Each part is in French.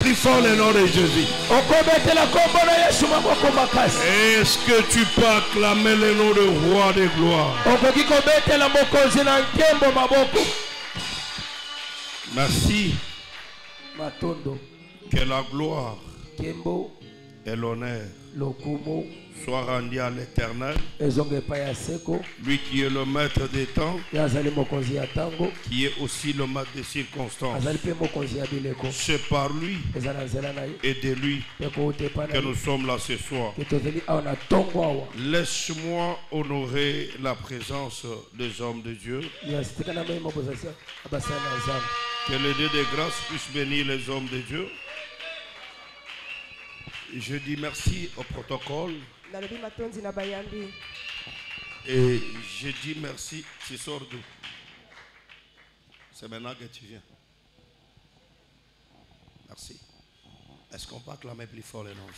plus fort le nom de Jésus. Est-ce que tu peux acclamer le nom de roi de gloire? Merci. Que la gloire et l'honneur soient rendus à l'Éternel, lui qui est le maître des temps, qui est aussi le maître des circonstances. C'est par lui et de lui que nous sommes là ce soir. Laisse-moi honorer la présence des hommes de Dieu. Que le Dieu de grâce puisse bénir les hommes de Dieu. Je dis merci au protocole. Et je dis merci. Tu sors d'où? C'est maintenant que tu viens. Merci. Est-ce qu'on peut acclamer plus fort le nom?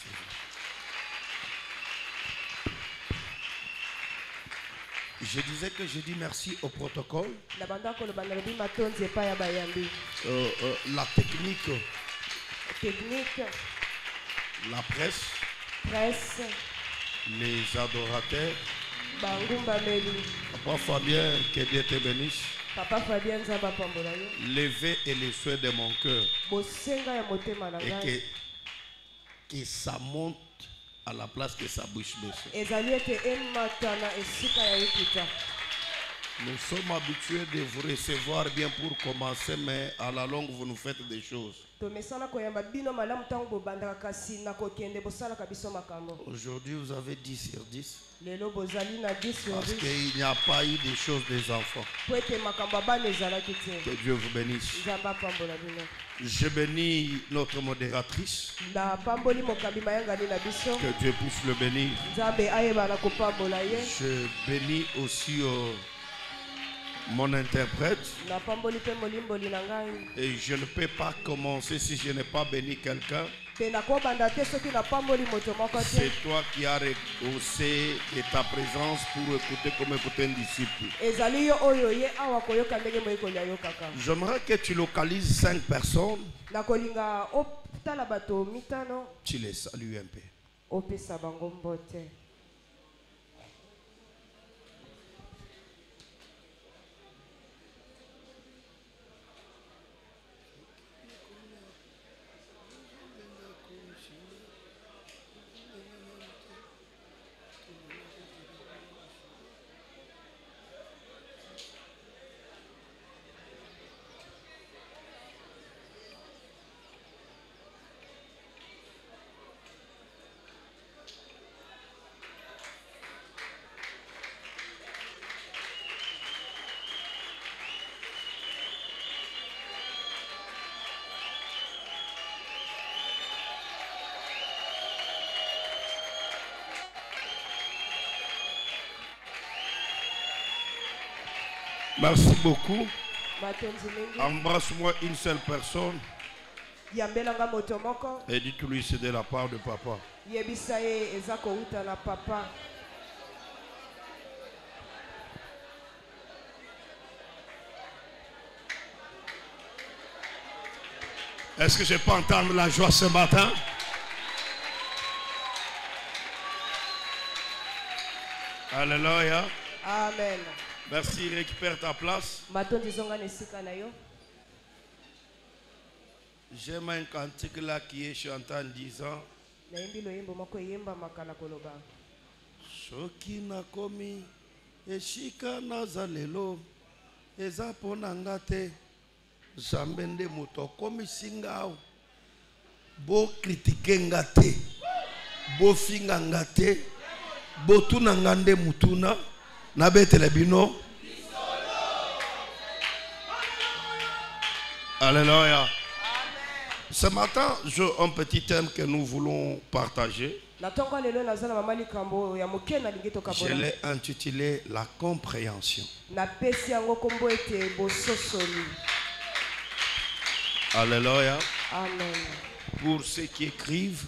Je disais que je dis merci au protocole. La technique. La presse. Les adorateurs. Papa Fabien, que Dieu te bénisse. Papa Fabien, lever et les souhaits de mon cœur. Et que ça monte à la place que sa bouche baisse. Nous sommes habitués de vous recevoir bien pour commencer, mais à la longue vous nous faites des choses. Aujourd'hui vous avez 10 sur 10. Parce qu'il n'y a pas eu des choses des enfants. Que Dieu vous bénisse. Je bénis notre modératrice. Que Dieu puisse le bénir. Je bénis aussi mon interprète. Et je ne peux pas commencer si je n'ai pas béni quelqu'un. C'est toi qui as rehaussé de ta présence pour écouter comme écouter un disciple. J'aimerais que tu localises 5 personnes. Tu les salues un peu. Merci beaucoup. Embrasse-moi une seule personne. Et dis-lui c'est de la part de papa. Est-ce que je peux entendre la joie ce matin? Alléluia. Amen. Merci, récupère ta place. J'aime un cantique là qui est chanté en disant Shoki nakomi eshika nazalelo eza ponanga te Zambende moto komi singao bo critiquer ngate bo finga ngate bo tuna ngande mutuna na betele bino. Alléluia. Ce matin, j'ai un petit thème que nous voulons partager. Je l'ai intitulé la compréhension. Alléluia. Amen. Pour ceux qui écrivent,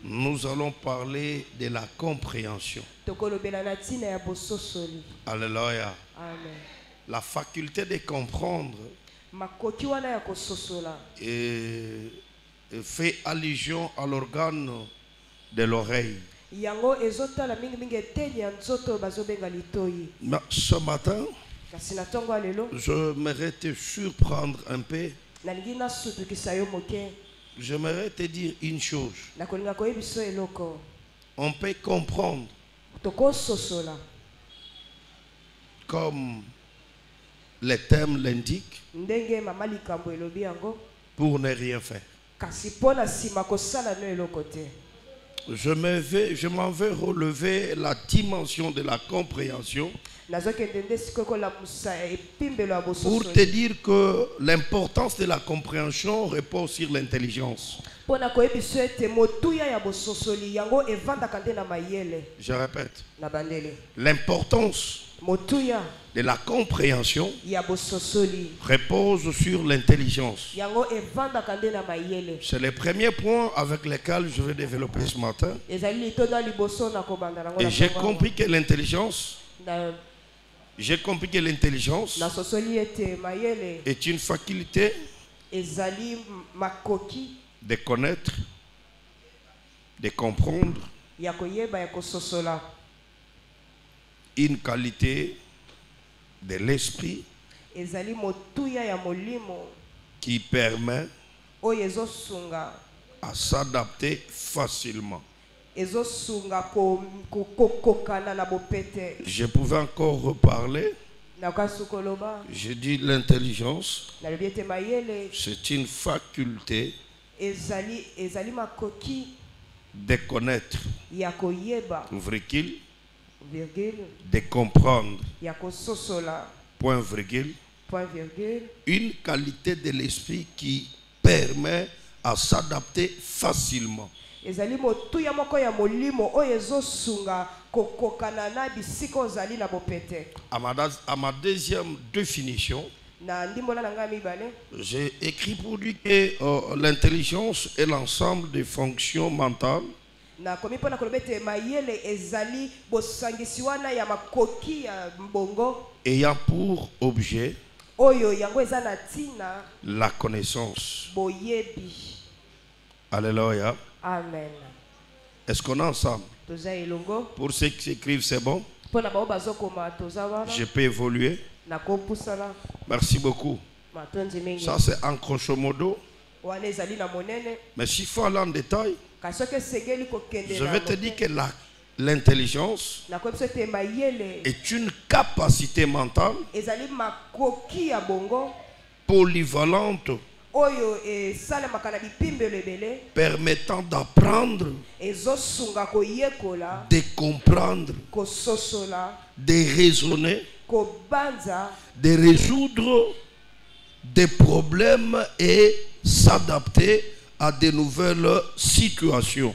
nous allons parler de la compréhension. Alléluia. Amen. La faculté de comprendre fait allusion à l'organe de l'oreille. Ce matin, j'aimerais te surprendre un peu. J'aimerais te dire une chose. On peut comprendre comme les termes l'indiquent pour ne rien faire. Je m'en vais relever la dimension de la compréhension pour te dire que l'importance de la compréhension repose sur l'intelligence. Je répète, l'importance de la compréhension repose sur l'intelligence. C'est le premier point avec lequel je vais développer ce matin. Et j'ai compris que l'intelligence est une faculté de connaître, de comprendre, une qualité de l'esprit qui permet à s'adapter facilement. Je pouvais encore reparler. Je dis l'intelligence, c'est une faculté de connaître, de comprendre, point virgule, une qualité de l'esprit qui permet à s'adapter facilement. À ma deuxième définition, j'ai écrit pour lui que l'intelligence est l'ensemble des fonctions mentales ayant pour objet la connaissance. Alléluia. Amen. Est-ce qu'on est ensemble? Pour ceux qui écrivent, c'est bon? Je peux évoluer? Merci beaucoup. Ça, c'est en grosso modo. Mais s'il faut aller en détail, je vais te dire que l'intelligence est une capacité mentale polyvalente permettant d'apprendre, de comprendre, de raisonner, de résoudre des problèmes et s'adapter à de nouvelles situations.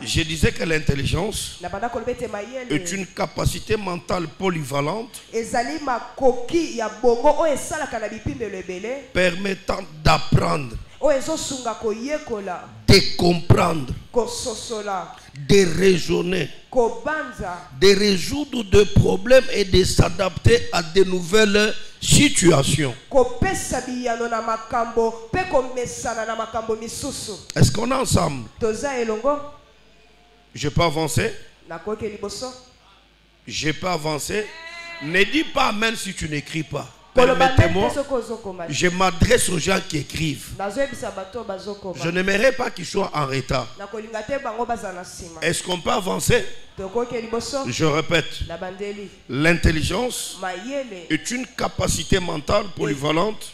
Je disais que l'intelligence est une capacité mentale polyvalente permettant d'apprendre, de comprendre, de raisonner, de résoudre des problèmes et de s'adapter à de nouvelles situations. Est-ce qu'on est ensemble? Je peux avancer? Je peux avancer? Ne dis pas amen si tu n'écris pas. Permettez-moi, je m'adresse aux gens qui écrivent. Je n'aimerais pas qu'ils soient en retard. Est-ce qu'on peut avancer? Je répète, l'intelligence est une capacité mentale polyvalente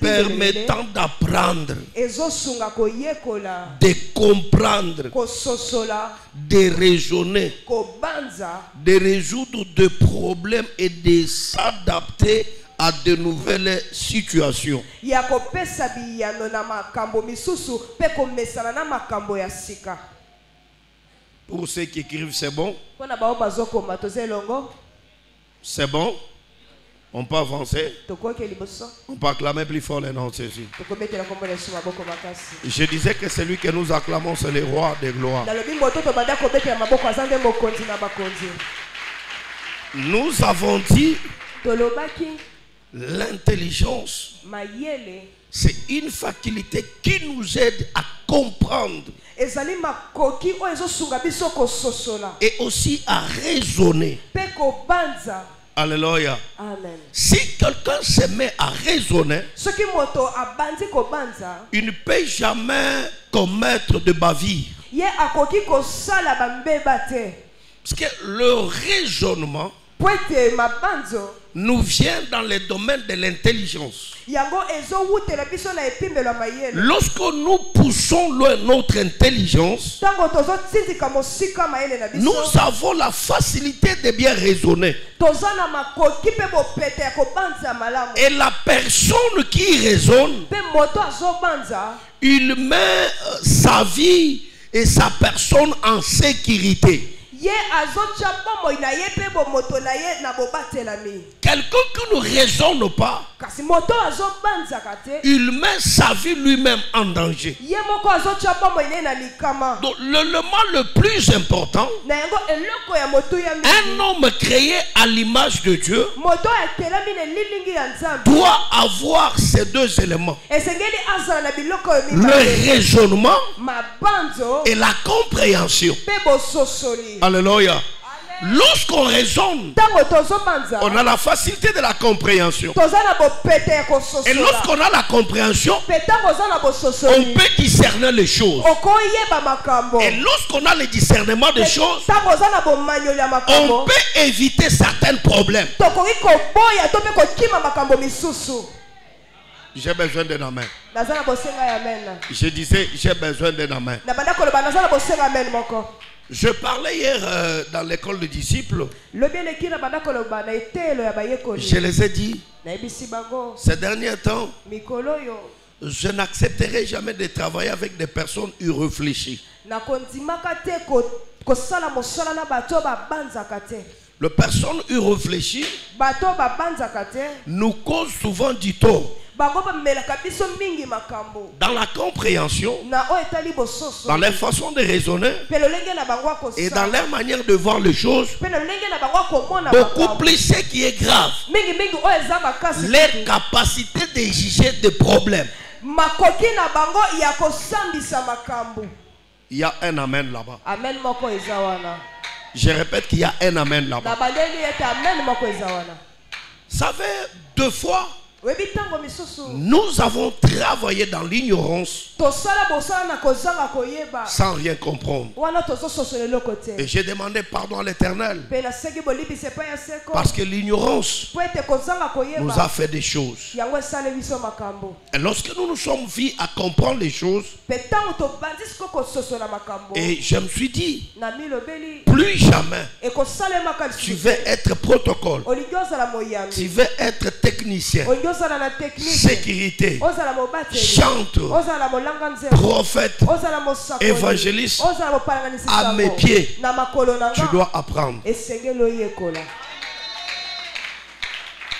permettant d'apprendre, de comprendre, de raisonner, de résoudre des problèmes et de s'adapter à de nouvelles situations. Pour ceux qui écrivent, c'est bon? C'est bon? On peut avancer? On peut acclamer plus fort les noms de Jésus. Je disais que celui que nous acclamons, c'est le roi de gloire. Nous avons dit l'intelligence, c'est une faculté qui nous aide à comprendre et aussi à raisonner. Alléluia. Amen. Si quelqu'un se met à raisonner, il ne peut jamais commettre de bavure. Parce que le raisonnement nous vient dans le domaine de l'intelligence. Lorsque nous poussons loin notre intelligence, nous avons la facilité de bien raisonner. Et la personne qui raisonne, il met sa vie et sa personne en sécurité. Quelqu'un qui ne raisonne pas, il met sa vie lui-même en danger. Donc l'élément le plus important, un homme créé à l'image de Dieu doit avoir ces deux éléments: le raisonnement et la compréhension. Alléluia. Lorsqu'on raisonne, on a la facilité de la compréhension. Et lorsqu'on a la compréhension, on peut discerner les choses. Et lorsqu'on a le discernement des choses, on peut éviter certains problèmes. J'ai besoin d'un amen. Je disais, j'ai besoin d'un amen. Je parlais hier dans l'école de disciples. Je les ai dit, ces derniers temps, je n'accepterai jamais de travailler avec des personnes irréfléchies. Les personnes irréfléchies nous causent souvent du tort. Dans la compréhension, dans leur façon de raisonner et dans leur manière de voir les choses, beaucoup plus ce qui est grave, leur capacité de juger des problèmes. Il y a un amen là-bas. Je répète qu'il y a un amen là-bas. Ça fait 2 fois nous avons travaillé dans l'ignorance sans rien comprendre. Et j'ai demandé pardon à l'Éternel parce que l'ignorance nous a fait des choses. Et lorsque nous nous sommes vus à comprendre les choses, et je me suis dit, plus jamais tu veux être protocole, tu veux être technicien, sécurité, chanteur, prophète, évangéliste, à mes pieds, tu dois apprendre.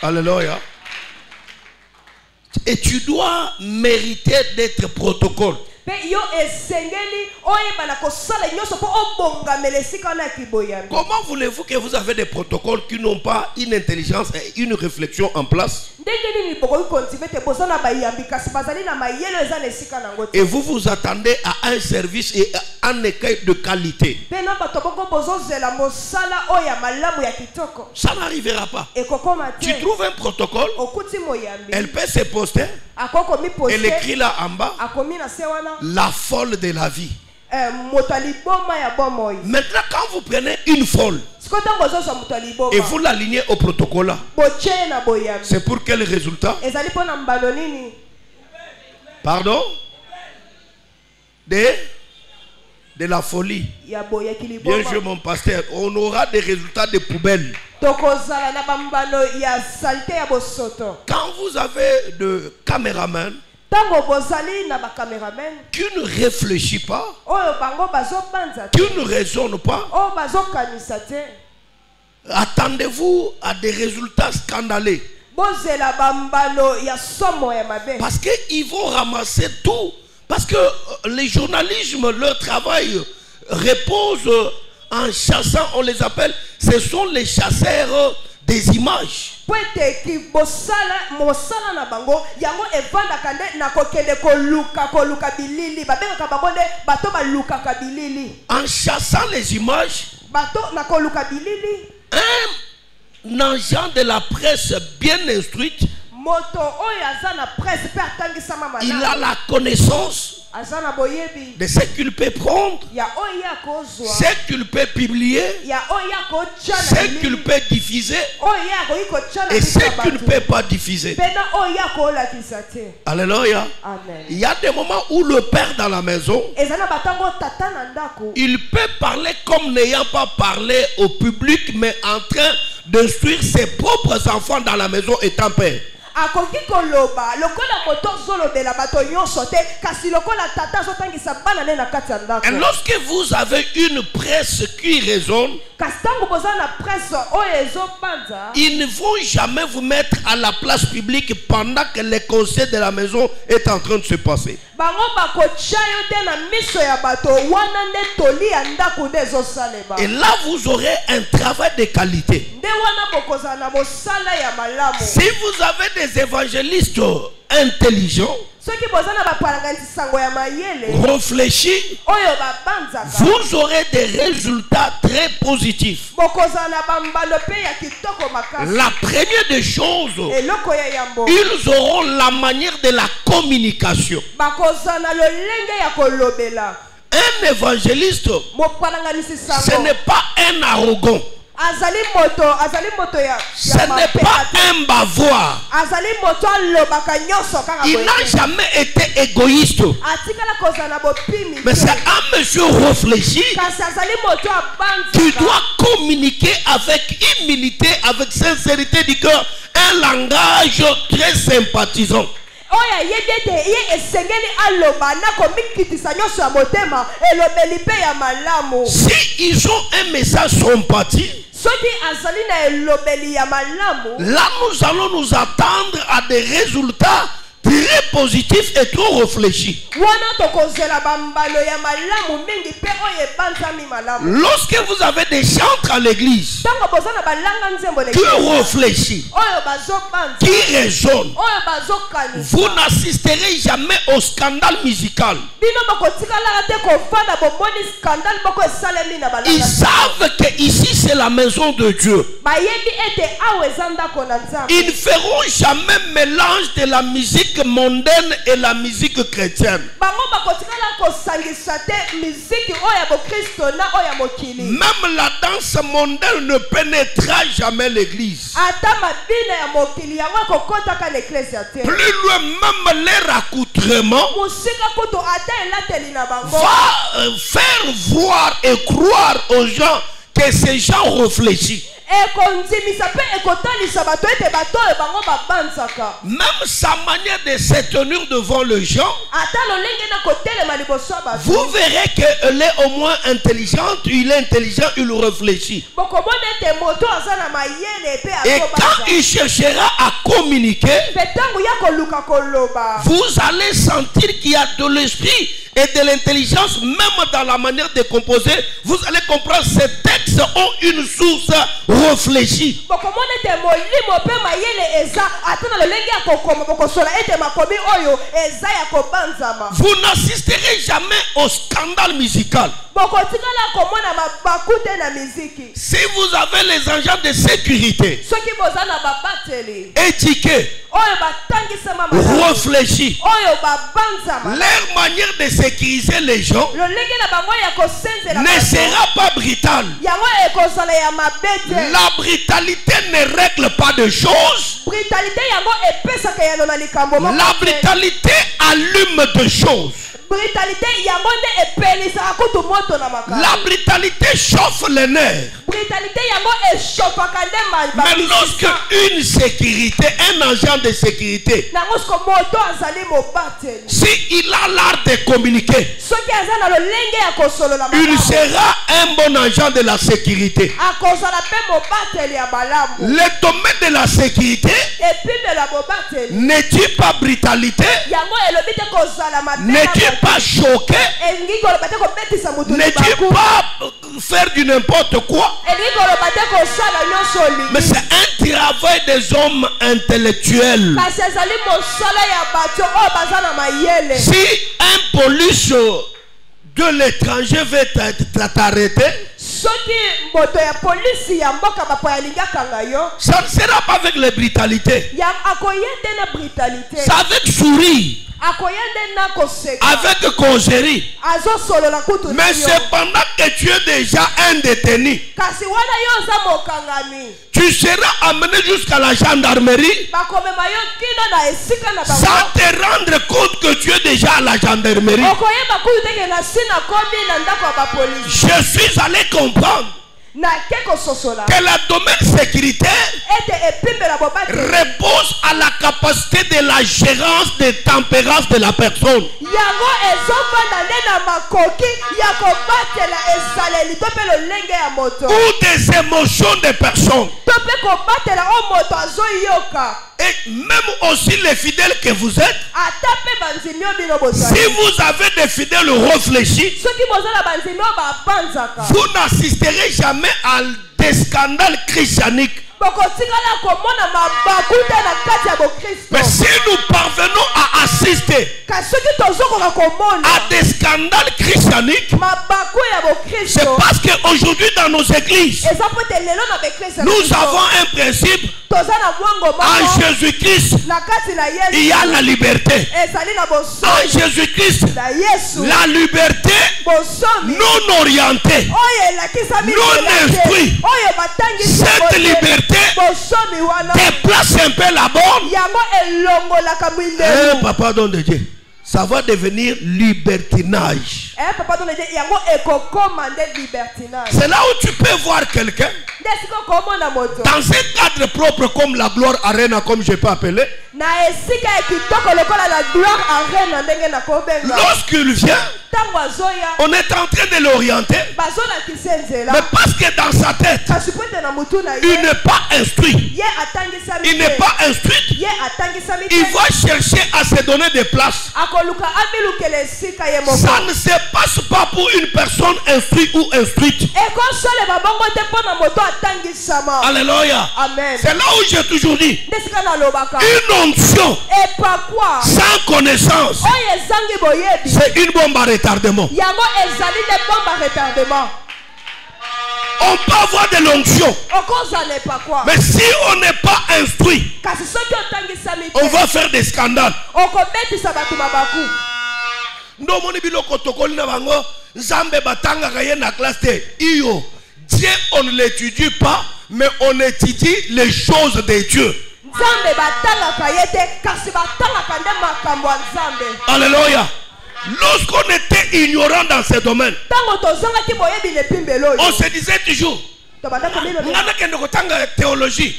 Alléluia. Et tu dois mériter d'être protocole. Comment voulez-vous que vous avez des protocoles qui n'ont pas une intelligence et une réflexion en place? Et vous vous attendez à un service et à un écueil de qualité. Ça n'arrivera pas. Tu trouves un protocole, elle peut se poster, elle écrit là en bas, la folle de la vie. Maintenant, quand vous prenez une folle et vous l'alignez au protocole, c'est pour quel résultat? Pardon? De la folie. Bien joué mon pasteur. On aura des résultats de poubelle. Quand vous avez de caméramans qui ne réfléchit pas, qui ne raisonne pas, attendez-vous à des résultats scandaleux. Parce qu'ils vont ramasser tout. Parce que les journalistes, leur travail repose en chassant, on les appelle, ce sont les chasseurs des images. En chassant les images, un agent de la presse bien instruite, il a la connaissance de ce qu'il peut prendre, ce qu'il peut publier, ce qu'il peut diffuser et ce qu'il ne peut pas diffuser. Alléluia. Il y a des moments où le père dans la maison, il peut parler comme n'ayant pas parlé au public, mais en train d'instruire ses propres enfants dans la maison étant père. Et lorsque vous avez une presse qui raisonne, ils ne vont jamais vous mettre à la place publique pendant que le conseil de la maison est en train de se passer. Et là, vous aurez un travail de qualité. Si vous avez des évangélistes intelligents, réfléchis, vous aurez des résultats très positifs. La première des choses, ils auront la manière de la communication. Un évangéliste, ce n'est pas un arrogant. Ce n'est pas un bavard. Il n'a jamais été égoïste. Mais c'est un monsieur réfléchi qui doit communiquer avec humilité, avec sincérité du cœur, un langage très sympathisant. Si ils ont un message sympathique, là nous allons nous attendre à des résultats très positif et trop réfléchi. Lorsque vous avez des chantres à l'église qui réfléchissent, qui raisonnent, vous n'assisterez jamais au scandale musical. Ils savent que ici c'est la maison de Dieu. Ils ne feront jamais mélange de la musique mondaine et la musique chrétienne. Même la danse mondaine ne pénétrera jamais l'église. Plus loin, même leur accoutrement va faire voir et croire aux gens que ces gens réfléchissent. Même sa manière de se tenir devant les gens, vous verrez qu'elle est au moins intelligente, il est intelligent, il réfléchit. Et quand il cherchera à communiquer, vous allez sentir qu'il y a de l'esprit et de l'intelligence, même dans la manière de composer. Vous allez comprendre que ces textes ont une source réfléchie. Vous n'assisterez jamais au scandale musical. Si vous avez les agents de sécurité étiquetés, réfléchis, leur manière de sécuriser les gens ne sera pas brutale. La brutalité ne règle pas de choses. La brutalité allume de choses. La brutalité chauffe les nerfs. Mais lorsque une sécurité, un agent de sécurité, s'il a l'art de communiquer, il sera un bon agent de la sécurité. Le domaine de la sécurité n'est-il pas brutalité? N'est-il pas choqué? N'est-il pas faire du n'importe quoi. Mais c'est un travail des hommes intellectuels. Si un police de l'étranger veut t'arrêter, ça ne sera pas avec les brutalités. C'est avec sourire, avec causerie. Mais cependant que tu es déjà un détenu, tu seras amené jusqu'à la gendarmerie sans te rendre compte que tu es déjà à la gendarmerie. Je suis allé comprendre que la domaine sécuritaire repose à la capacité de la gérance des tempérances de la personne ou des émotions des personnes. Et même aussi les fidèles que vous êtes, si vous avez des fidèles réfléchis, vous n'assisterez jamais à des scandales christianiques. Mais si nous parvenons à assister à des scandales christianiques, c'est parce qu'aujourd'hui dans nos églises, nous avons un principe. En Jésus-Christ, il y a la liberté. En Jésus-Christ, la liberté non orientée, non instruite. Cette liberté déplace un peu la borne. Papa don de Dieu, ça va devenir libertinage. C'est là où tu peux voir quelqu'un dans un cadre propre comme la Gloire Arena, comme je peux appeler. Lorsqu'il vient, on est en train de l'orienter. Mais parce que dans sa tête, il n'est pas instruit. Il n'est pas instruit. Il va chercher à se donner des places. Ça ne se passe pas pour une personne instruite ou instruite. Alléluia. C'est là où j'ai toujours dit, une onction sans connaissance, c'est une bombe à retardement. On peut avoir de l'onction, mais si on n'est pas instruit, on va faire des scandales. Dieu, on ne l'étudie pas, mais on étudie les choses de Dieu. Alléluia. Lorsqu'on était ignorant dans ce domaine, on se disait toujours, théologie,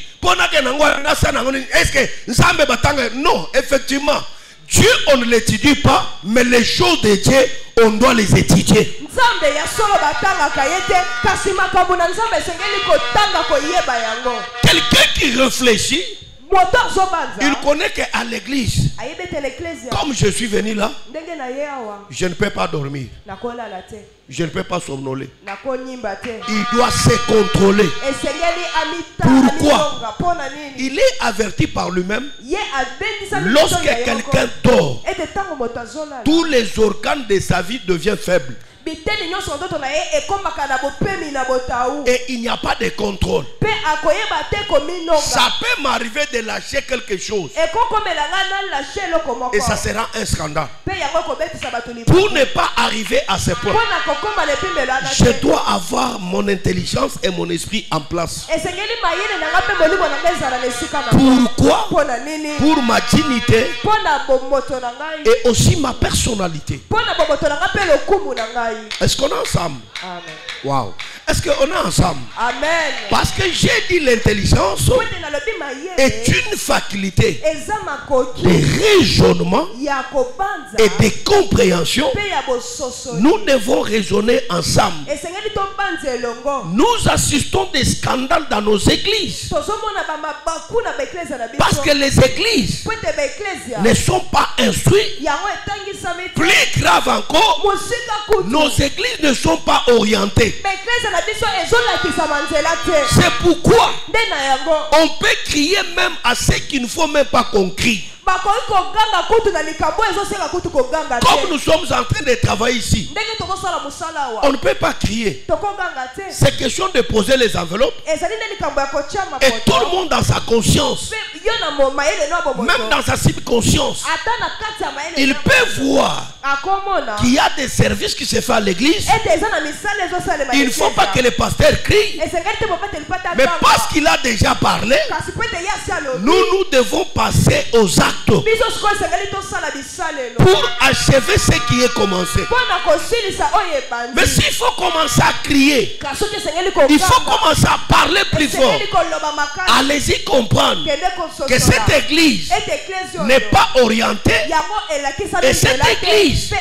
est-ce que non, effectivement, Dieu on ne l'étudie pas, mais les choses de Dieu on doit les étudier. Quelqu'un qui réfléchit, il connaît qu'à l'église, comme je suis venu là, je ne peux pas dormir, je ne peux pas somnoler. Il doit se contrôler. Pourquoi? Il est averti par lui-même. Lorsque quelqu'un dort, tous les organes de sa vie deviennent faibles. Et il n'y a pas de contrôle. Ça peut m'arriver de lâcher quelque chose, et ça sera un scandale. Pour ne pas arriver à ce point, je dois avoir mon intelligence et mon esprit en place. Pourquoi? Pour ma dignité et aussi ma personnalité. Est-ce qu'on est ensemble? Amen. Wow. Est-ce qu'on est ensemble? Amen. Parce que j'ai dit l'intelligence est une faculté de raisonnement et de compréhension. Nous devons raisonner ensemble. Nous assistons des scandales dans nos églises. Parce que les églises ne sont pas instruites. Plus grave encore, nos églises ne sont pas orientées. C'est pourquoi on peut crier même à ceux qu'il ne faut même pas qu'on crie. Comme nous sommes en train de travailler ici, on ne peut pas crier. C'est question de poser les enveloppes. Et tout le monde dans sa conscience, même dans sa subconscience, il peut voir qu'il y a des services qui se font à l'église. Il ne faut pas que le pasteur crie. Mais parce qu'il a déjà parlé, nous devons passer aux actes pour achever ce qui est commencé. Mais s'il faut commencer à crier, il faut commencer à parler plus fort. Allez-y comprendre que cette église n'est pas orientée et cette église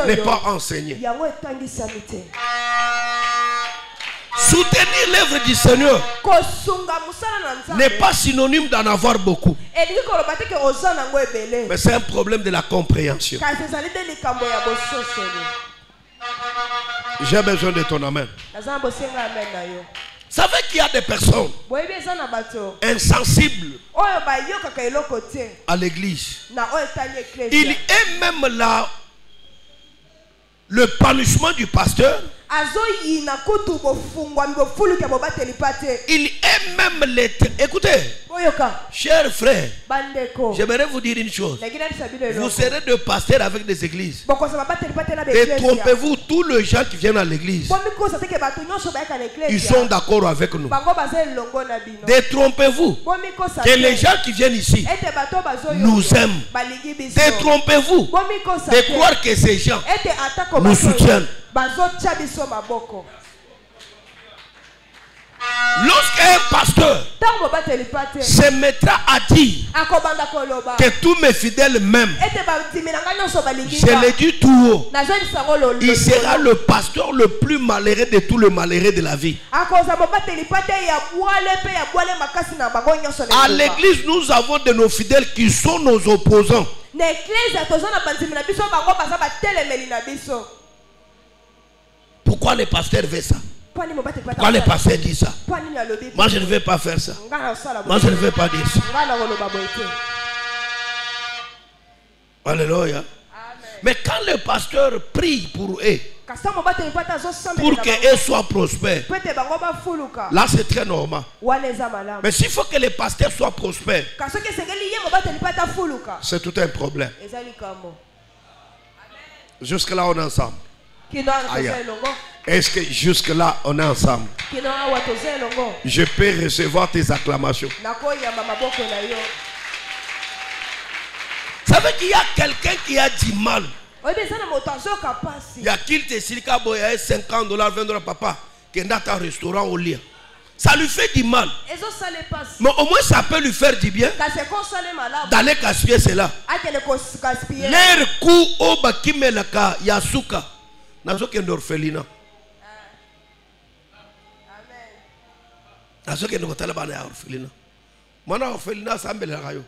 n'est pas enseignée. Soutenir l'œuvre du Seigneur n'est pas synonyme d'en avoir beaucoup. Mais c'est un problème de la compréhension. J'ai besoin de ton amen. Vous savez qu'il y a des personnes insensibles à l'église. Il est même là le punishment du pasteur. Il est même l'état. Écoutez, chers frères, j'aimerais vous dire une chose. Vous serez de pasteurs avec des églises. Détrompez-vous, tous les gens qui viennent à l'église, ils sont d'accord avec nous. Détrompez-vous que les gens qui viennent ici nous aiment. Détrompez-vous de croire que ces gens nous soutiennent. Lorsqu'un pasteur se mettra à dire que tous mes fidèles m'aiment, je le dis tout haut, il sera le pasteur le plus malheureux de tous les malheureux de la vie. À l'église, nous avons de nos fidèles qui sont nos opposants. Pourquoi le pasteur veut ça? Pourquoi le pasteur dit ça? Moi je ne vais pas faire ça. Moi je ne vais pas dire ça. Alléluia. Mais quand le pasteur prie pour eux, pour qu'eux soient prospères, là c'est très normal. Mais s'il faut que les pasteurs soient prospères, c'est tout un problème. Jusque là on est ensemble. Est-ce que jusque là on est ensemble? Je peux recevoir tes acclamations. Vous savez qu'il y a quelqu'un qui a du mal. Il y a qu'il te dit qu'il 50 $, 20 $, papa, qui est dans un restaurant au lit. Ça lui fait du mal. Mais au moins ça peut lui faire du bien d'aller gaspiller cela. L'air coup au bakimelaka yasuka. Nazo kende orphelinat. Nazo kende kotala bana ya orphelinat. Mwana orphelinat sambele rayo.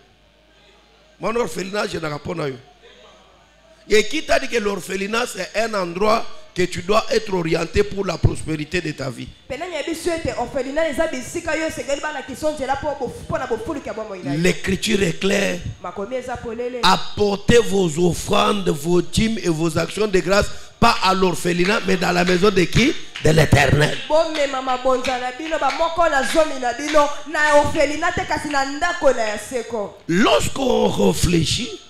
Mwana orphelinat je n'ai pas yo. Et qui t'a dit que l'orphelinat c'est un endroit que tu dois être orienté pour la prospérité de ta vie. L'écriture est claire. Apportez vos offrandes, vos dîmes et vos actions de grâce, pas à l'orphelinat, mais dans la maison de qui? De l'Éternel. Lorsqu'on réfléchit,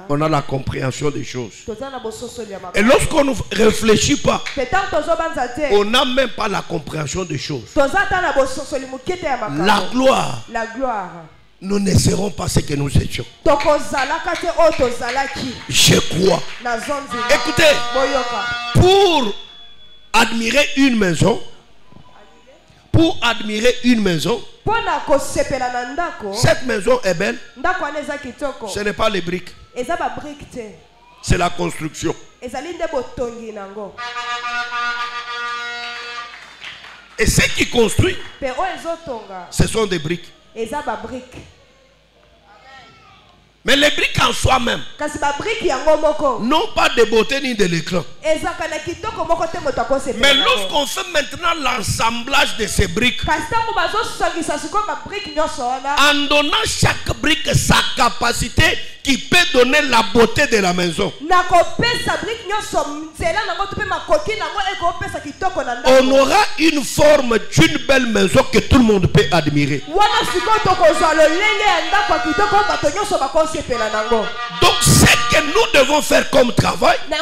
on a la compréhension des choses. Et lorsqu'on ne réfléchit pas, on n'a même pas la compréhension des choses. La gloire, nous ne serons pas ce que nous étions. Je crois. Écoutez, pour admirer une maison, cette maison est belle. Ce n'est pas les briques. C'est la construction. Et ce qui construit, ce sont des briques. Mais les briques en soi-même n'ont pas de beauté ni de l'écran. Mais lorsqu'on fait maintenant l'assemblage de ces briques, en donnant chaque brique sa capacité qui peut donner la beauté de la maison, on aura une forme d'une belle maison que tout le monde peut admirer. Donc ce que nous devons faire comme travail, là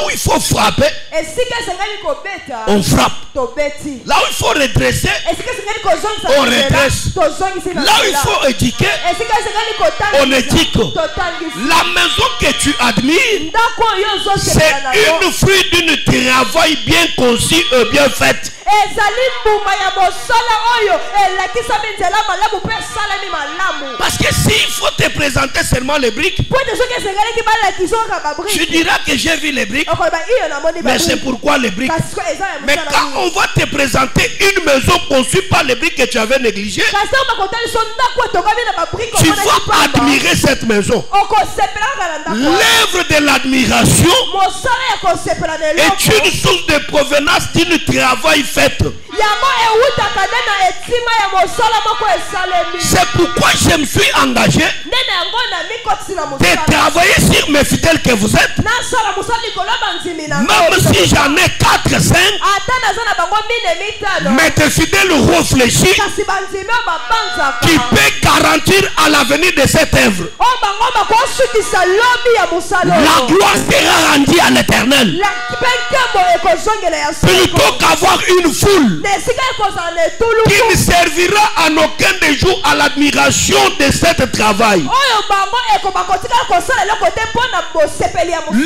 où il faut frapper, on frappe. Là où il faut redresser, on redresse. Là où il faut éduquer, on éduque. La maison que tu admires, c'est une fruit d'une travail bien conçu et bien fait. Parce que s'il faut te présenter seulement les briques, tu diras que j'ai vu les briques, mais c'est pourquoi les briques. Mais quand on va te présenter une maison conçue par les briques que tu avais négligées, tu vas admirer cette maison. L'œuvre de l'admiration est une source de provenance d'une travail fait. C'est pourquoi je me suis engagé de travailler sur mes fidèles que vous êtes. Même si j'en ai 4, 5, mais des fidèles réfléchis qui peuvent garantir à l'avenir de cette œuvre. La gloire sera rendue à l'Éternel. Plutôt qu'avoir une foule qui ne servira en aucun des jours à l'admiration de ce travail. Les 1000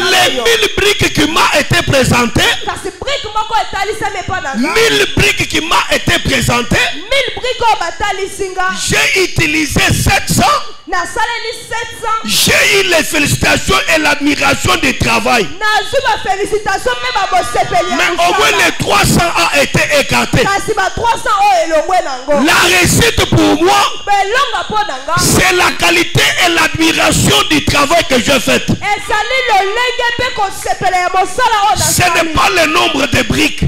briques qui m'ont été présentées, 1000 briques qui m'ont été présentées, j'ai utilisé 700. J'ai eu les félicitations et l'admiration du travail. Mais au moins les 300 a été écarté. La réussite pour moi, c'est la qualité et l'admiration du travail que j'ai fait. Ce n'est pas le nombre de briques.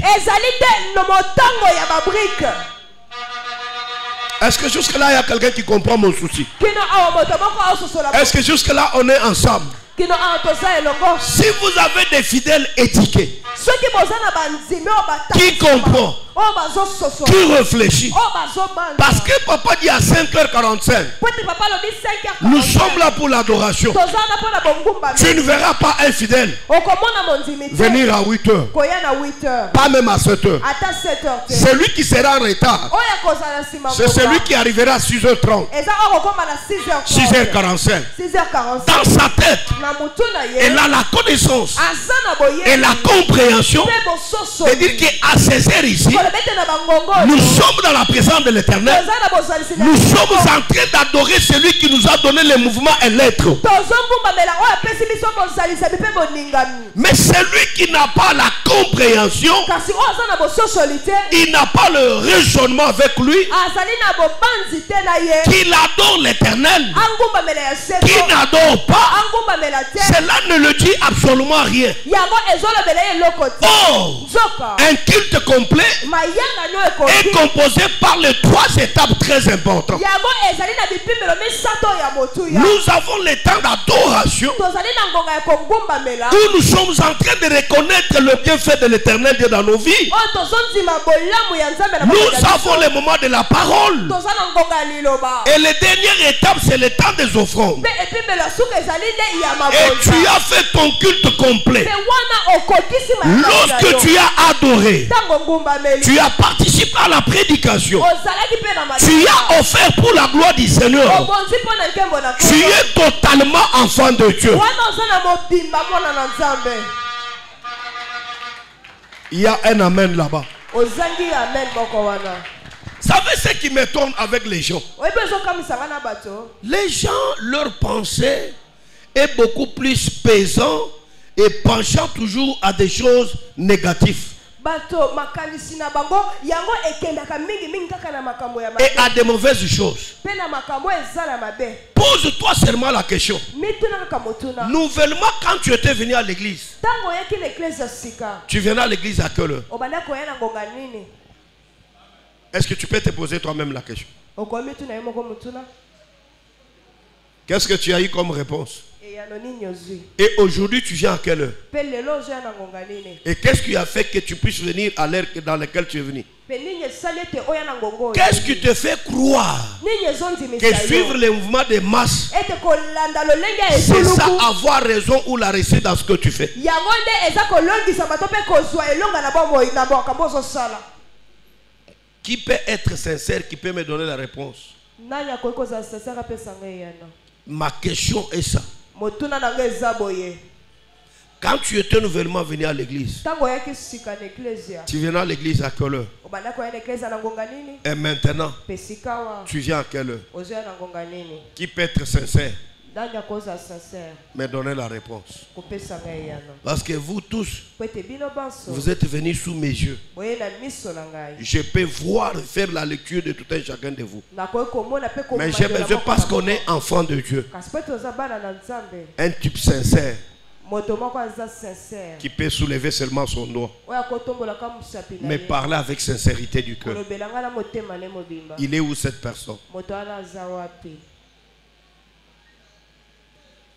Est-ce que jusque là il y a quelqu'un qui comprend mon souci? Est-ce que jusque là on est ensemble? Si vous avez des fidèles éduqués, qui comprend, qui réfléchit, parce que papa dit à 5h45, nous sommes là pour l'adoration. Tu ne verras pas un fidèle venir à 8h, pas même à 7h. Celui qui sera en retard, c'est celui qui arrivera à 6h30, 6h45. Dans sa tête, elle a la connaissance et la compréhension de dire qu'à 16h ici, nous sommes dans la présence de l'Éternel. Nous sommes en train d'adorer celui qui nous a donné les mouvements et l'être. Mais celui qui n'a pas la compréhension, il n'a pas le raisonnement avec lui, qu'il adore l'Éternel, qu'il n'adore pas, cela ne le dit absolument rien. Or, un culte complet est composé par les 3 étapes très importantes. Nous avons le temps d'adoration où nous sommes en train de reconnaître le bienfait de l'Éternel Dieu dans nos vies. Nous avons le moment de la parole. Et la dernière étape, c'est le temps des offrandes. Et tu as fait ton culte complet. Lorsque tu as adoré, tu as participé à la prédication, tu as offert pour la gloire du Seigneur, tu es totalement enfant de Dieu. Il y a un amen là-bas. Savez ce qui m'étonne avec les gens? Les gens, leur pensée est beaucoup plus pesant et penchant toujours à des choses négatives. et à des mauvaises choses. Pose-toi seulement la question. Nouvellement, quand tu étais venu à l'église, tu venais à l'église à quelle heure? Est-ce que tu peux te poser toi-même la question? Qu'est-ce que tu as eu comme réponse? Et aujourd'hui, tu viens à quelle heure? Et qu'est-ce qui a fait que tu puisses venir à l'heure dans laquelle tu es venu? Qu'est-ce qui te fait croire que suivre les mouvements des masses, c'est ça, avoir raison ou la réussite dans ce que tu fais? Qui peut être sincère, qui peut me donner la réponse? Ma question est ça. Quand tu étais nouvellement venu à l'église, tu venais à l'église à quelle heure? Et maintenant, tu viens à quelle heure? Qui peut être sincère? Me donner la réponse. Parce que vous tous, vous êtes venus sous mes yeux. Je peux voir, faire la lecture de tout un chacun de vous. Mais j'ai besoin parce qu'on est enfant de Dieu. Un type sincère qui peut soulever seulement son doigt, mais parler avec sincérité du cœur. Il est où cette personne?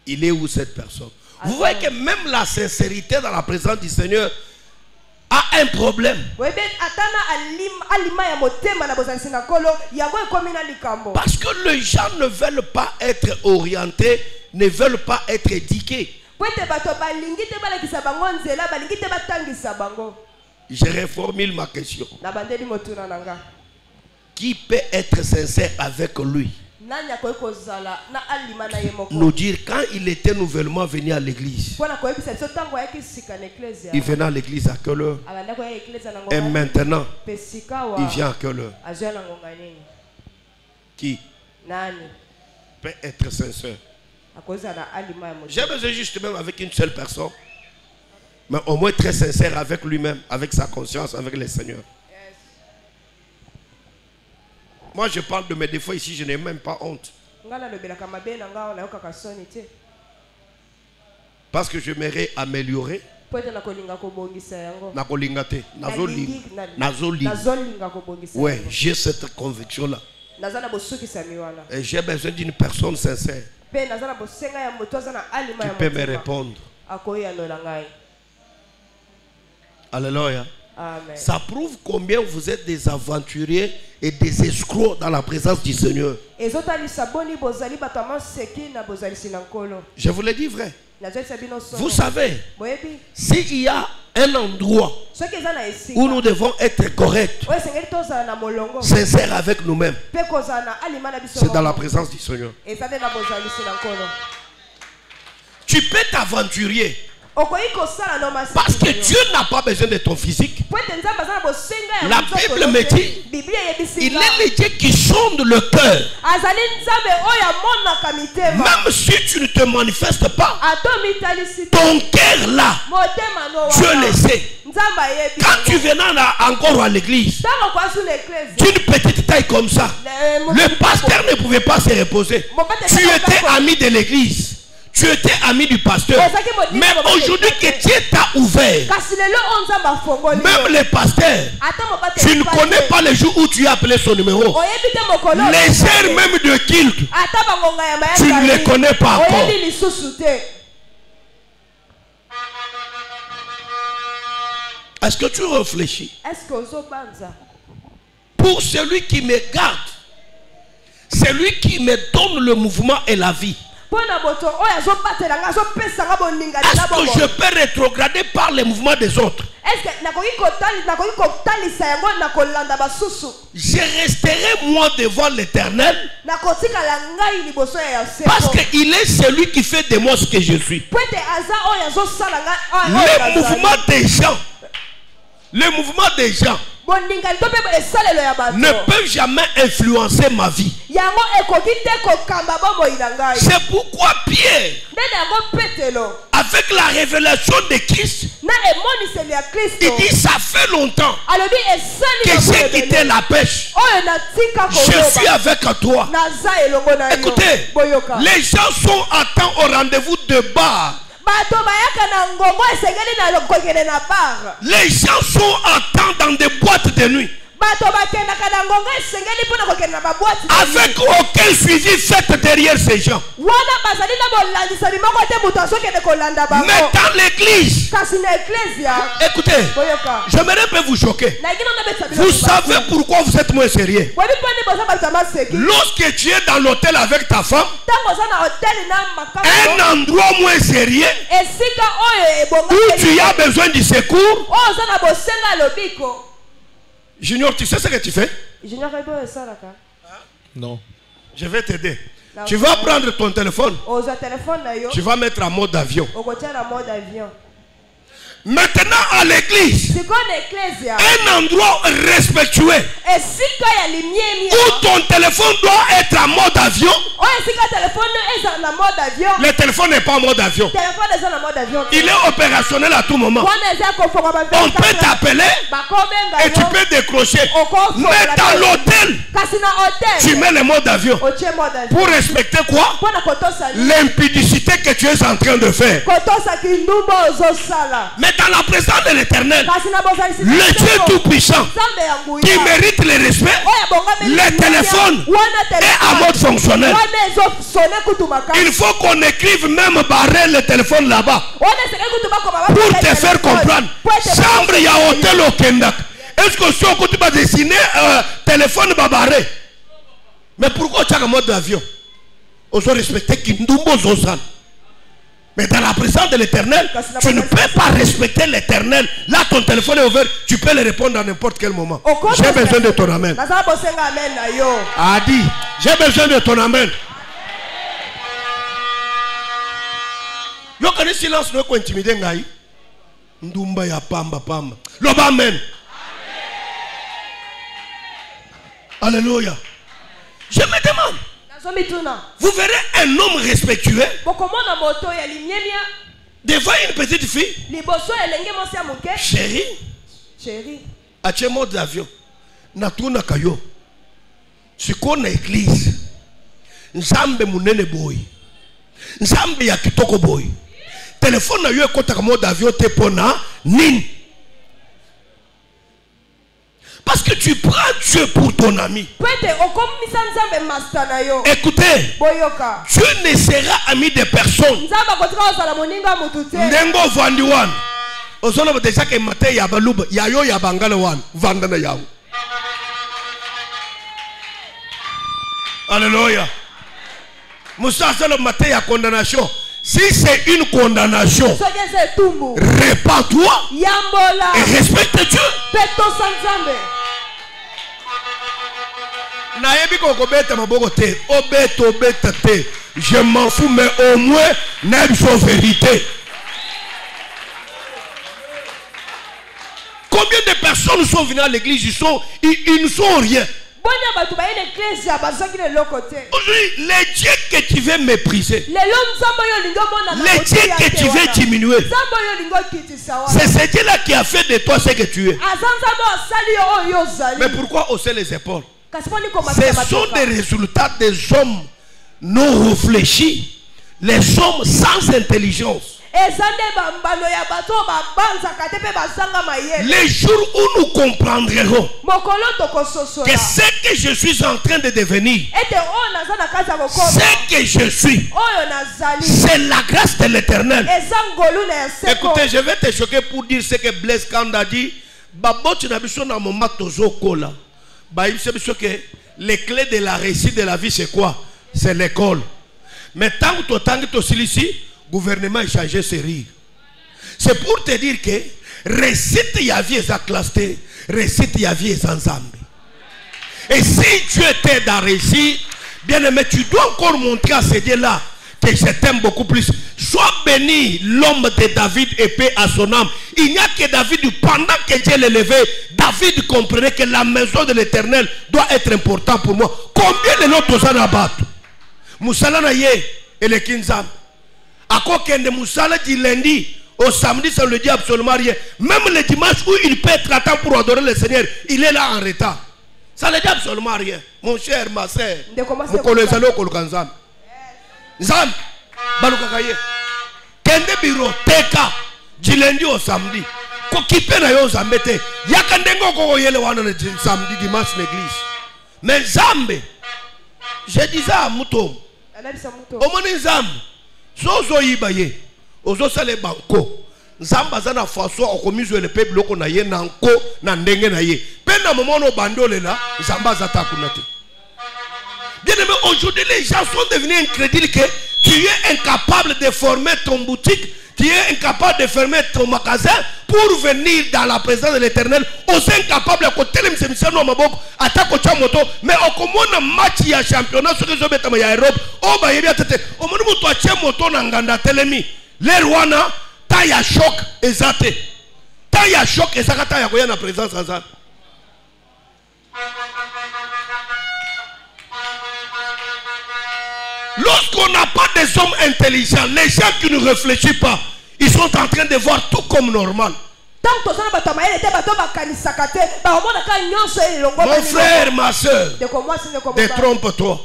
Il est où cette personne? Vous voyez que même la sincérité dans la présence du Seigneur a un problème. Parce que les gens ne veulent pas être orientés, ne veulent pas être éduqués. Je reformule ma question. Qui peut être sincère avec lui? Nous dire quand il était nouvellement venu à l'église, il venait à l'église à quelle heure? Et maintenant, il vient à quelle heure? Qui peut être sincère? J'ai besoin juste même avec une seule personne, mais au moins très sincère avec lui-même, avec sa conscience, avec le Seigneur. Moi je parle de mes défauts ici, je n'ai même pas honte. Parce que je m'aimerais améliorer. Ouais, j'ai cette conviction-là. Et j'ai besoin d'une personne sincère qui peut me répondre. Alléluia. Amen. Ça prouve combien vous êtes des aventuriers et des escrocs dans la présence du Seigneur. Je vous le dis vrai. Vous savez, s'il y a un endroit où nous devons être corrects, sincères avec nous-mêmes, c'est dans la présence du Seigneur. Tu peux t'aventurer parce que Dieu n'a pas besoin de ton physique. La Bible me dit, il est le Dieu qui sonde le cœur. Même si tu ne te manifestes pas, ton cœur là, Dieu le sait. Quand tu venais encore à l'église, d'une petite taille comme ça, le pasteur ne pouvait pas se reposer. Tu étais ami de l'église. Tu étais ami du pasteur. Mais aujourd'hui que Dieu t'a ouvert, même les pasteurs, tu ne connais pas les jours où tu as appelé son numéro. Les heures même de culte, tu ne les connais pas encore. Est-ce que tu réfléchis? Pour celui qui me garde, celui qui me donne le mouvement et la vie, est-ce que je peux rétrograder par les mouvements des autres? Je resterai moi devant l'Éternel parce qu'il est celui qui fait de moi ce que je suis. Les mouvements des gens ne peuvent jamais influencer ma vie. C'est pourquoi Pierre, avec la révélation de Christ, Il dit ça fait longtemps que j'ai quitté la pêche. Je suis avec toi. Écoutez, les gens sont à temps au rendez-vous de bar. Les gens sont à temps dans des boîtes de nuit. Avec aucun suivi fait derrière ces gens. Mais dans l'église, écoutez, j'aimerais bien vous choquer. Vous savez pourquoi vous êtes moins sérieux? Lorsque tu es dans l'hôtel avec ta femme, un endroit moins sérieux où tu as besoin du secours. Junior, tu sais ce que tu fais? Non. Je vais t'aider. Tu vas prendre ton téléphone. Tu vas mettre en mode avion. Maintenant à l'église, un endroit respectueux où ton téléphone doit être en mode avion. Le téléphone n'est pas en mode avion. Il est opérationnel à tout moment. On peut t'appeler et tu peux décrocher. Mais dans l'hôtel, tu mets le mode avion. Pour respecter quoi? L'impudicité que tu es en train de faire. Mais dans la présence de l'Éternel, le Dieu Tout-Puissant, qui mérite le respect, le téléphone est en mode fonctionnel. Il faut qu'on écrive même barrer le téléphone là-bas pour te faire comprendre. Chambre, il y a hôtel au Kendak. Est-ce que si on va dessiner téléphone barré? Mais pourquoi tu as un mode d'avion? On doit respecter Kindumbo Zosan. Mais dans la présence de l'Éternel, tu ne peux pas respecter l'Éternel. Là, ton téléphone est ouvert, tu peux le répondre à n'importe quel moment. J'ai besoin de ton amen. Adi, j'ai besoin de ton amen. Yo connais silence no ko intimider ngai. Ndumba ya pamba pamba. Loba amen. Alléluia. Je me demande. Vous verrez un homme respectueux devant une petite fille. Chérie, à mode d'avion. Natuna kayo. Si qu'on a église, Nzambe munene boy. Nzambe ya kitoko boy. Téléphone na yo ekota mode d'avion te pona nin. Parce que tu prends Dieu pour ton ami. Écoutez, Dieu ne sera ami de personne. Nengo vandiwan. Osono déjà que matin ya baluba ya yo ya bangala wan vandana yawo. Alléluia. Moussa c'est le matin ya condamnation. Si c'est une condamnation, répands-toi et respecte Dieu. Je m'en fous, mais au moins, n'aime son vérité. Combien de personnes sont venues à l'église? Ils ne sont rien. Aujourd'hui, les dieux que tu veux mépriser, les dieux que tu veux diminuer, c'est ce Dieu-là qui a fait de toi ce que tu es. Mais pourquoi hausser les épaules? Ce sont des résultats des hommes non réfléchis, les hommes sans intelligence. Les jours où nous comprendrons que ce que je suis en train de devenir, ce que je suis, c'est la grâce de l'Éternel. Écoutez, je vais te choquer pour dire ce que Blaise Kanda a dit. Les clés de la réussite de la vie, c'est quoi? C'est l'école. Mais tant que tu es ici, le gouvernement a changé ses rires. C'est pour te dire que réussite y a vie à classer, réussite y a vie ensemble. Et si Dieu t'aide à réussir, bien aimé, tu dois encore montrer à ce Dieu-là que je t'aime beaucoup plus. Sois béni l'homme de David et paix à son âme. Il n'y a que David, pendant que Dieu l'élevait, David comprenait que la maison de l'Éternel doit être importante pour moi. Combien de notes sont à battre? Moussala na ye et le kinzam. À quoi que de Moussala dit lundi, Au samedi, ça ne lui dit absolument rien. Même le dimanche où il peut être à temps pour adorer le Seigneur, il est là en retard. Ça ne lui dit absolument rien. Mon cher, ma soeur, vous connaissez le Kolokanzam. Zam, Balukakaye. Kende biro, teka, du lundi au samedi. Kokipe na yo zambete. Yakandengo koko yele wana le samedi, dimanche l'église. Mais Zambe, je disais à Moutom, au moins Zambe, Zozo Ibaye, Ozo Sale Banko, Zamba Zana Faso, au commis le peuple qu'on a yé, Nanko, Nandenge Naye. Pena moment au bandole là, Zamba Zata Kunate. Bien aimé, aujourd'hui les gens sont devenus incrédules que tu es incapable de former ton boutique, tu es incapable de fermer ton magasin pour venir dans la présence de l'Éternel. Aussi incapable de côté les missions no maboko attaque au moto mais au comment match ya championnat sur les obéta ya Europe au ba yebia tete au moment où toi tiens moto na nganda telemi les rwana ta ya choc ezate ta ya choc ezakata ya koya na présence azan. Lorsqu'on n'a pas des hommes intelligents, les gens qui ne réfléchissent pas, ils sont en train de voir tout comme normal. Mon frère, ma soeur, détrompe-toi.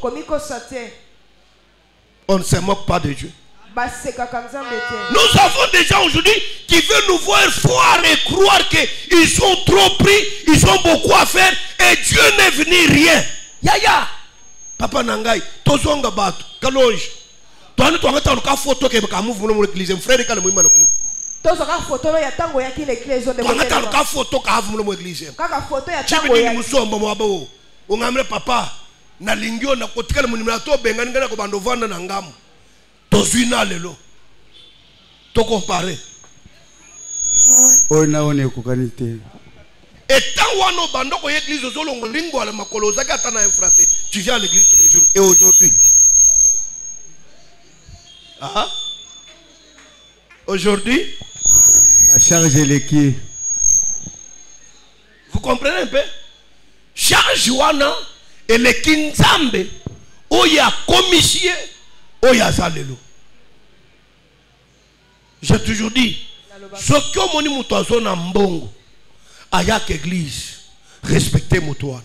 On ne se moque pas de Dieu. Nous avons des gens aujourd'hui qui veulent nous voir croire et croire qu'ils sont trop pris, ils ont beaucoup à faire et Dieu n'est venu rien. Yaya. Papa Nangai, tozonga batu, kalonge. Toi tu as une photo qui est un mouvement de l'église, frère et calme, il tozonga photo ya tango ya kile église de l'église. Tu as une photo qui est un mouvement de l'église. Kaka photo ya tango ya musomba mwabo. Ungamre papa, na lingio na kotikala munimna to bengani ngana ko bando vanda na ngamu. Tozuina lelo. To comparer. Ona one kukanite. Et tant wano bando ko l'église zolongo lingo ala makolo zaka tana infraté. Tu viens à l'église tous les jours et aujourd'hui. Ah. Aujourd'hui, la charge l'équipe. Vous comprenez un peu? Charge wana et le kinzambe oya commissie oya zalelo. J'ai toujours dit ce que moni mutoazo na mbongo ayak église respectez mutoa.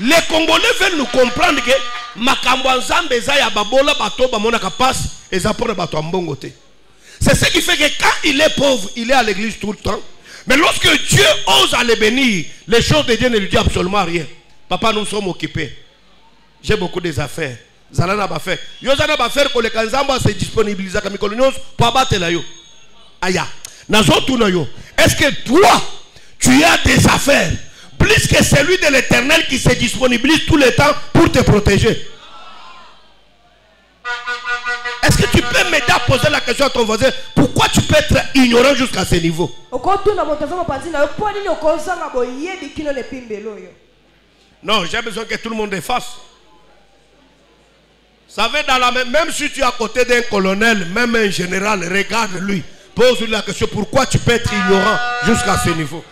Les Congolais veulent nous comprendre que makambo nzambe eza ya babola bato bamona kapasi eza pour bato mbongo te. C'est ce qui fait que quand il est pauvre, il est à l'église tout le temps. Mais lorsque Dieu ose aller bénir, les choses de Dieu ne lui disent absolument rien. Papa, nous sommes occupés. J'ai beaucoup des affaires. Zalana ba faire. Yo zana ba faire que le kanzamba se disponibilise comme colonios pour abattre la yo. Aya. Nazo tu na yo. Est-ce que toi tu as des affaires plus que celui de l'Éternel qui se disponibilise tout le temps pour te protéger? Est-ce que tu peux m'aider à poser la question à ton voisin? Pourquoi tu peux être ignorant jusqu'à ce niveau? Non, j'ai besoin que tout le monde efface. Vous savez, même si tu es à côté d'un colonel, même un général, regarde-lui. Pose-lui la question, pourquoi tu peux être ignorant jusqu'à ce niveau?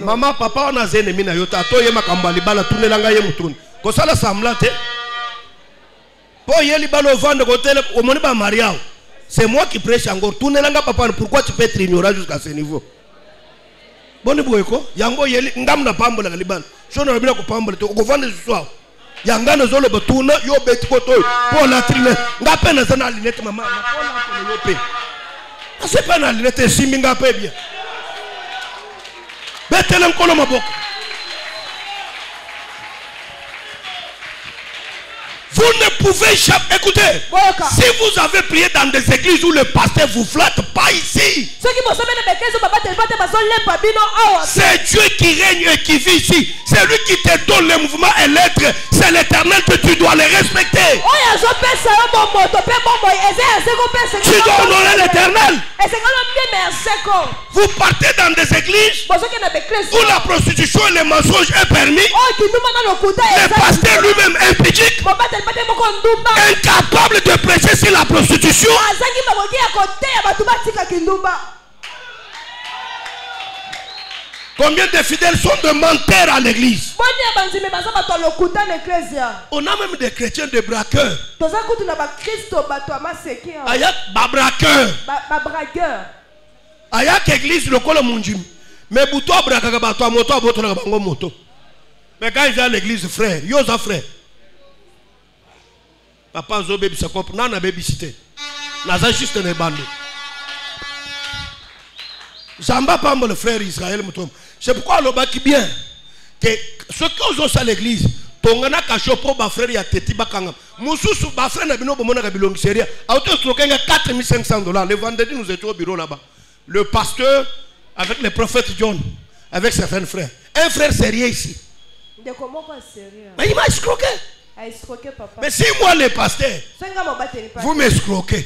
Maman, papa, on a des ennemis. C'est moi qui prêche encore. Pourquoi tu peux être ignorant jusqu'à ce niveau? Bonne boyko, yango yeli ngam na pambo la Liban. Shona rabina ko pambo to ko vande soir. Yangana zolo batuna yo betiko to pour la trine. Ngape na zana linete mama na pour la yope. C'est pas na linete siminga pe bien. Betelen kolo maboko. Vous ne pouvez jamais écouter. Si vous avez prié dans des églises où le pasteur vous flatte, pas ici. C'est Dieu qui règne et qui vit ici. C'est lui qui te donne les mouvements et l'être. C'est l'Éternel que tu dois les respecter. Tu dois honorer l'Éternel. Vous partez dans des églises où la prostitution et les mensonges est permis. Le pasteur lui-même impudique, incapable de prêcher sur la prostitution. Combien de fidèles sont de menteurs à l'église? On a même des chrétiens de braqueurs. Ayak braqueurs. Ayak église le col monjim. Mais bouto braqueur bato moto aboto na bango moto. Mais quand ils viennent à l'église frère, yosa frère. Papa zo baby sakop na na baby cité. Naza juste ne bande. Jamba pambo le frère Israël mutom. C'est pourquoi le baki bien que ceux qui ont à l'église, tongana kachopo ba frère ya teti bakanga. Mususu ba frère na bino bomona ka bilongi seria. Auto trokenga $4,500. Le vendredi nous étions au bureau là-bas. Le pasteur avec le prophète John avec certains frères. Un frère sérieux ici. De comment pas sérieux? Mais il m'a escroqué. Papa. Mais si moi le pasteur, vous m'escroquez.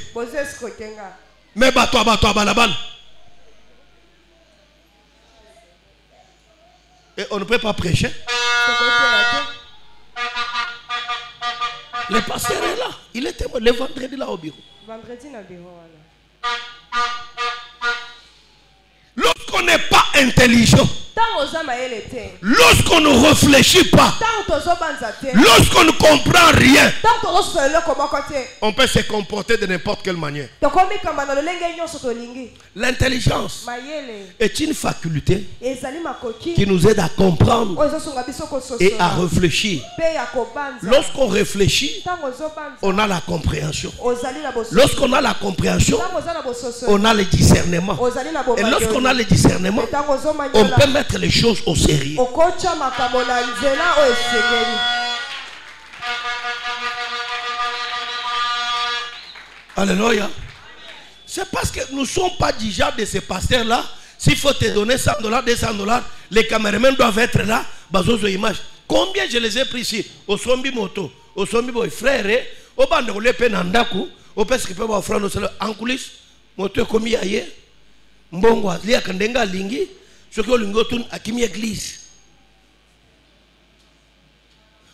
Mais bato balabal. Et on ne peut pas prêcher. Le pasteur est là. Il était le vendredi là au bureau. Vendredi au bureau. Lorsqu'on n'est pas intelligent, lorsqu'on ne réfléchit pas, lorsqu'on ne comprend rien, on peut se comporter de n'importe quelle manière. L'intelligence est une faculté qui nous aide à comprendre et à réfléchir. Lorsqu'on réfléchit, on a la compréhension. Lorsqu'on a la compréhension, on a le discernement. Et lorsqu'on a le discernement, on peut mettre les choses au sérieux. Alléluia. C'est parce que nous ne sommes pas du genre de ces pasteurs-là. S'il faut te donner $100, $200, les caméramans doivent être là. Bazozo image. Combien je les ai pris ici? Au Sombi Moto, au Sombi Boy frère, au bande de l'Epenandaku, au Pesque peut offrir en coulisses. Moto comme hier. Mbongo lia kandenga lingi soko lingo tun akimi église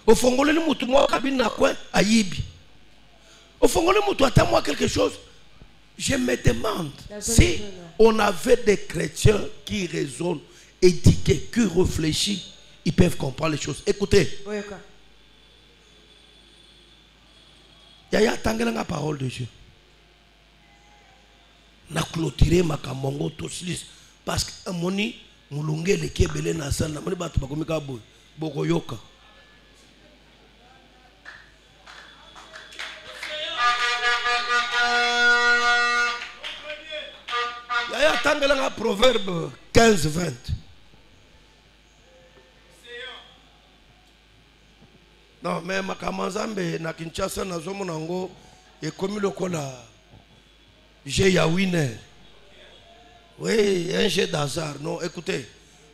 ofongole ni mutu mwa kabina kwa ayibi ofongole mutu atamwa quelque chose. Je me demande si on avait des chrétiens qui raisonnent, éduqués, qui réfléchissent, ils peuvent comprendre les choses. Écoutez, yaya tangela la parole de Dieu. Na clôturer makamongo toslis parce que moni mulunge le kebele na sala na moni batu bakomika boy bokoyoka yaya tangela nga proverbe 15-20 non mais makamanzambe na Kinshasa na zomo nango ekomi lokola j'ai ya winner. Oui, un jeu d'hasard. Non, écoutez,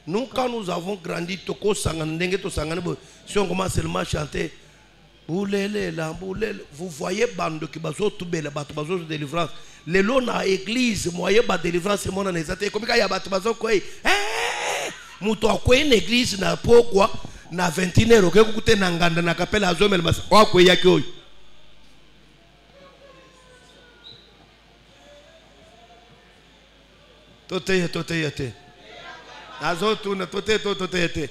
nous quand nous avons grandi, si on commence seulement à chanter, vous voyez bande qui baso tout belle, baso de délivrance. Les lots na église, moyen ba délivrance, mon en exacté. Comme il y a baso quoi? Muto quoi une église na pourquoi na 21 €. Que écoutez nanganda na capelle azomel mas quoi quoi ya quoi? Tote. Azotuna tote.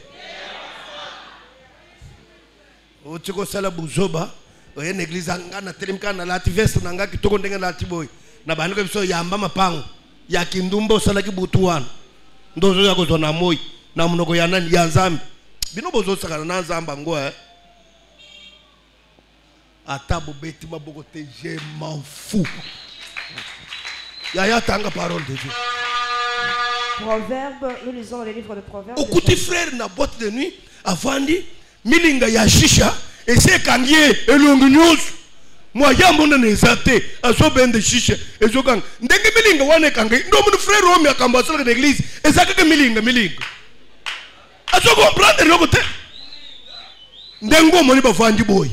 Uchiko sala buzoba, oye église angana telimka na lati veste nanga kitoko ndenga lati boy. Na banduka biso yamba mapango. Ya kindumbo sala ki butuwana. Ndozo ya kozona moyi na munoko ya nani ya Nzambe. Bino bozo sakana na Nzamba ngo Atabu beti maboko te, je m'en fous. Yaya tanga parole de Dieu. Proverbe, nous lisons les livres de Proverbes. Au côté frère na boîte de nuit, avant dit, milinga ya shisha, et c'est kangié, et longue news. Moi, yambo na nezate, aso bende shisha, et so kang. Ndenge milinga wane kangié, non mon frère Rome ya kambasol de l'église, et ça que milinga. Aso comprendre le côté. Ndengo moni ba fandi boy.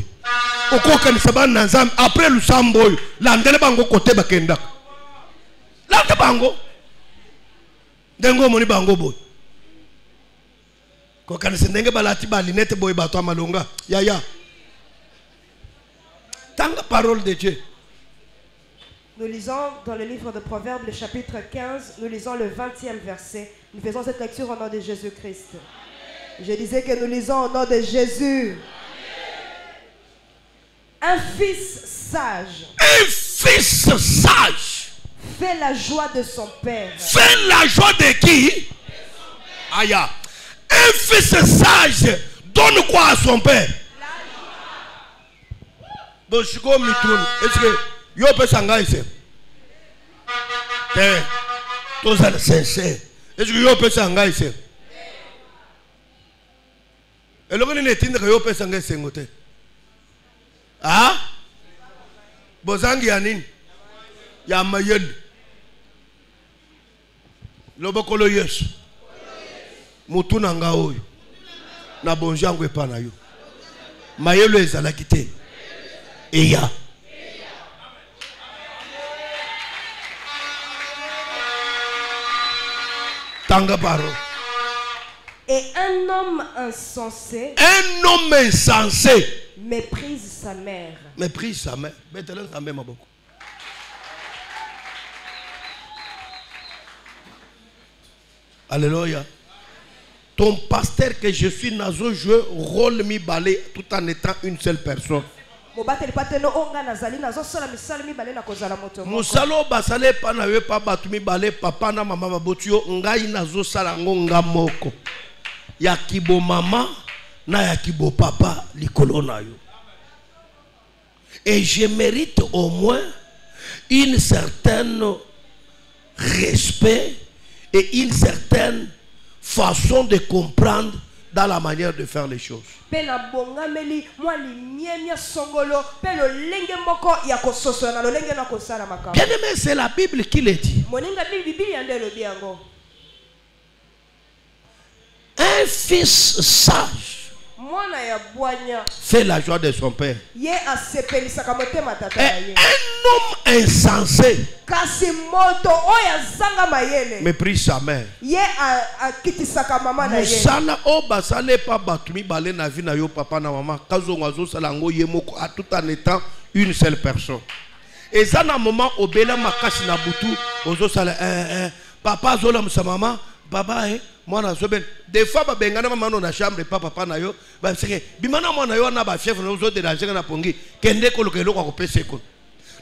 Okoka ni sabana na Nzambe, après le samboy, la ndele bango côté bakenda. La bango. Dengo moni bango boy. Ko kanise ndenge balati balinete boy bato amalonga. Ya. Tanga parole de Dieu. Nous lisons dans le livre de Proverbes, le chapitre 15, nous lisons le 20e verset. Nous faisons cette lecture au nom de Jésus-Christ. Je disais que nous lisons au nom de Jésus. Un fils sage. Un fils sage. Fait la joie de son père. Fait la joie de qui? Aïe. Un fils sage donne quoi à son père? Bon, je suis comme Mitoun. Est-ce que yo peut s'engager? Tous les sincères. Est-ce que yo peut s'engager? Et le gars n'est pas yo peut s'engager. Ah? Bozangi yanin. Ya mayel. Lobokolo yesu. Mutu nanga oyo. Na bonjango epa na yo. Mayelo ezalaki te. Eya. Tanga paro. Et un homme insensé. Un homme insensé. Méprise sa mère. Méprise sa mère. Betelen sa mère maboko. Alléluia. Ton pasteur que je suis nazo joué rôle mi balai tout en étant une seule personne. Musalo basale pa na yo pa batu mi balai papa na mama babotio ngai nazo sala ngonga moko. Ya kibo mama na ya kibo papa likolo na yo. Et je mérite au moins une certaine respect et une certaine façon de comprendre dans la manière de faire les choses. Bien-aimé, c'est la Bible qui le dit. Un fils sage fait la joie de son père. Et un homme insensé méprise sa mère. Musala o basale pa batumi balé na vie na yo papa na maman kazo ngazo salango yemoko à tout en étant une seule personne. Et ça na moment obela makasi na butu ozo sala papa zola msa maman baba moi na soben des fois ba bengana maman na chambre papa na yo ba seke bimana mwana yo na ba chef na ozo déranger na pongi kende ko lokelo ko pese ko.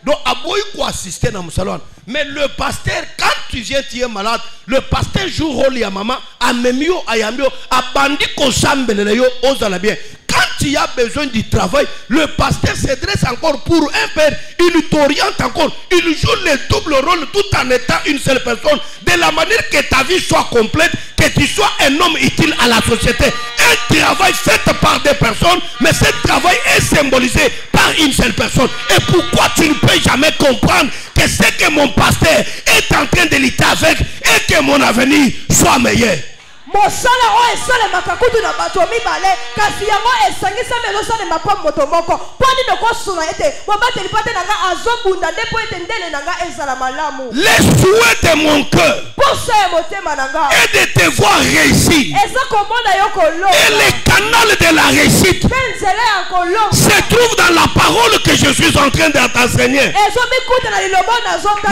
Donc, aboy ko assister dans mon salon. Mais le pasteur, quand tu viens, tu es malade, le pasteur joue rôle ya maman, a memio, a yamio, a bandi ko sambele yo, osala bien. Quand tu as besoin du travail, le pasteur s'adresse encore pour un père, il t'oriente encore, il joue le double rôle tout en étant une seule personne, de la manière que ta vie soit complète, que tu sois un homme utile à la société. Un travail fait par des personnes, mais ce travail est symbolisé par une seule personne. Et pourquoi tu ne peux jamais comprendre que ce que mon pasteur est en train de lutter avec et que mon avenir soit meilleur? Mosala o esale makakutu na bato mibale kasi yango esangisa melo sale mapa moto moko poni de ko suna ete mobate lipate nanga azobunda ndepo ete ndele nanga ezala malamu. Le souhait de mon cœur est de te voir réussir. Et le canal de la réussite se trouve dans la parole que je suis en train de t'enseigner.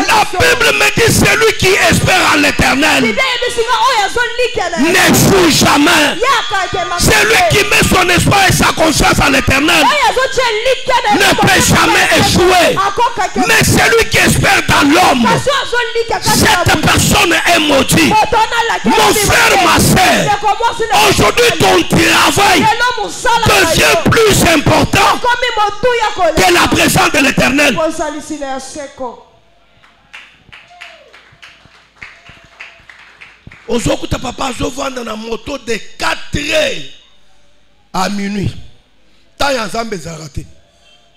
La Bible me dit celui qui espère en l'Éternel n'échoue jamais. Celui qui met son espoir et sa confiance en l'Éternel ne peut jamais échouer. Mais celui qui espère dans l'homme, cette personne est maudite. Mon frère, ma soeur, aujourd'hui ton travail devient plus important que la présence de l'Éternel. Ozokuta papa zo vendre na moto de 4h à minuit.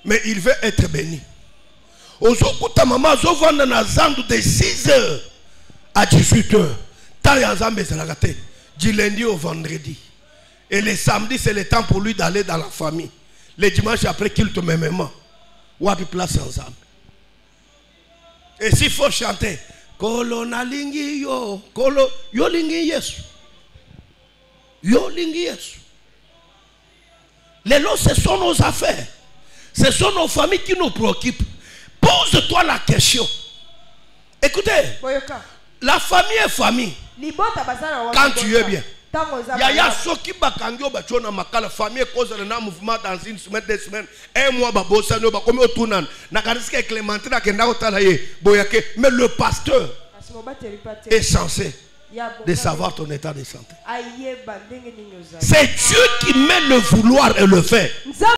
Mais il veut être béni. Ozokuta maman zo vendre na zandu de 6h à 18h. Du lundi au vendredi. Et le samedi c'est le temps pour lui d'aller dans la famille. Le dimanche après qu'il te met maman. Ou à place ensemble. Et s'il faut chanter Kolo na lingi yo, kolo yo lingi Yesu. Yo lingi Yesu. Les lots, ce sont nos affaires. Ce sont nos familles qui nous préoccupent. Pose-toi la question. Écoutez, la famille est famille. Quand tu es bien. Yaya soki bakangi obachona makala famille cause na mouvement dans une semaine 2 semaines 1 mois babosa no bakomi otunan na kariske Clémentine akenda kotala ye boyake mais le pasteur est censé de savoir ton état de santé. C'est Dieu qui met le vouloir et le faire.